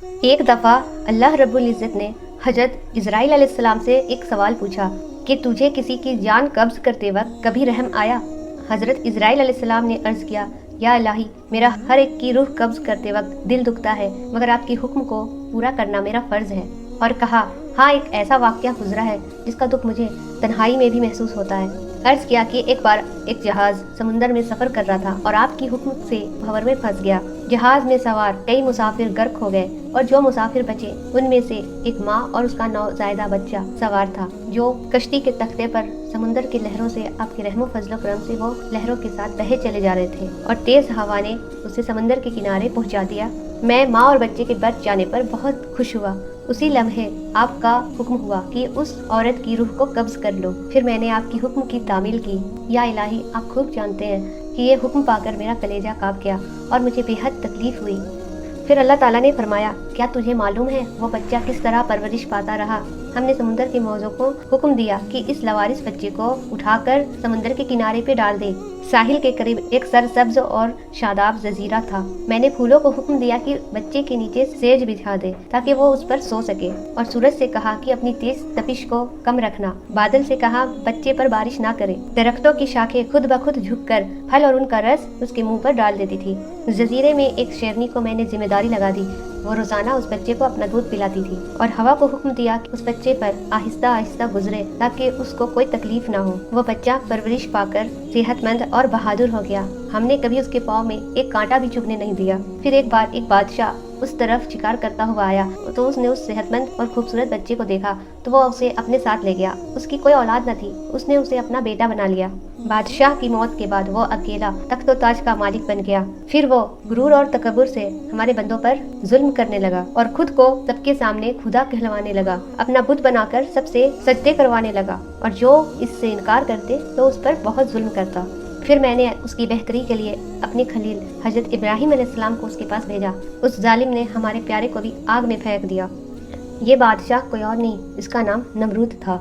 ایک دفعہ اللہ رب العزت نے حضرت اسرائیل علیہ السلام سے ایک سوال پوچھا کہ تجھے کسی کی جان قبض کرتے وقت کبھی رحم آیا؟ حضرت اسرائیل علیہ السلام نے عرض کیا، یا الہی، میرا ہر ایک کی روح قبض کرتے وقت دل دکھتا ہے، مگر آپ کے حکم کو پورا کرنا میرا فرض ہے۔ اور کہا، ہاں، ایک ایسا واقعہ گزرا ہے جس کا دکھ مجھے تنہائی میں بھی محسوس ہوتا ہے۔ عرض کیا کہ ایک بار ایک جہاز سمندر میں سفر کر رہا تھا اور آپ کی حکم سے بھنور میں پھنس گیا۔ جہاز میں سوار کئی مسافر غرق ہو گئے اور جو مسافر بچے ان میں سے ایک ماں اور اس کا نوزائیدہ بچہ سوار تھا، جو کشتی کے تختے پر سمندر کی لہروں سے آپ کے رحم و فضل و کرم سے وہ لہروں کے ساتھ بہے چلے جا رہے تھے اور تیز ہوا نے اسے سمندر کے کنارے پہنچا دیا۔ میں ماں اور بچے کے بچ جانے پر بہت خوش ہوا۔ اسی لمحے آپ کا حکم ہوا کہ اس عورت کی روح کو قبض کر لو۔ پھر میں نے آپ کی حکم کی تعمیل کی۔ یا الہی، آپ خوب جانتے ہیں کہ یہ حکم پا کر میرا کلیجہ کانپ گیا اور مجھے بے حد تکلیف ہوئی۔ پھر اللہ تعالیٰ نے فرمایا، کیا تجھے معلوم ہے وہ بچہ کس طرح پرورش پاتا رہا؟ ہم نے سمندر کے موضوع کو حکم دیا کہ اس لوارث بچے کو اٹھا کر سمندر کے کنارے پہ ڈال دے۔ ساحل کے قریب ایک سرسبز اور شاداب جزیرہ تھا۔ میں نے پھولوں کو حکم دیا کہ بچے کے نیچے سیج بچھا دے تاکہ وہ اس پر سو سکے، اور سورج سے کہا کہ اپنی تیز تپش کو کم رکھنا۔ بادل سے کہا بچے پر بارش نہ کرے۔ درختوں کی شاخیں خود بخود جھک کر پھل اور ان کا رس اس کے منہ پر ڈال دیتی تھی۔ جزیرے میں ایک شیرنی کو میں نے ذمہ داری لگا دی، وہ روزانہ اس بچے کو اپنا دودھ پلاتی تھی، اور ہوا کو حکم دیا کہ اس بچے پر آہستہ آہستہ گزرے تاکہ اس کو کوئی تکلیف نہ ہو۔ وہ بچہ پرورش پا کر صحت مند اور بہادر ہو گیا۔ ہم نے کبھی اس کے پاؤں میں ایک کانٹا بھی چبھنے نہیں دیا۔ پھر ایک بار ایک بادشاہ اس طرف شکار کرتا ہوا آیا تو اس نے اس صحت مند اور خوبصورت بچے کو دیکھا تو وہ اسے اپنے ساتھ لے گیا۔ اس کی کوئی اولاد نہ تھی، اس نے اسے اپنا بیٹا بنا لیا۔ بادشاہ کی موت کے بعد وہ اکیلا تخت و تاج کا مالک بن گیا۔ پھر وہ غرور اور تکبر سے ہمارے بندوں پر ظلم کرنے لگا اور خود کو سب کے سامنے خدا کہلوانے لگا، اپنا بت بنا کر سب سے سجدے کروانے لگا، اور جو اس سے انکار کرتے تو اس پر بہت ظلم کرتا۔ پھر میں نے اس کی بہتری کے لیے اپنے خلیل حضرت ابراہیم علیہ السلام کو اس کے پاس بھیجا۔ اس ظالم نے ہمارے پیارے کو بھی آگ میں پھینک دیا۔ یہ بادشاہ کوئی اور نہیں، اس کا نام نمرود تھا۔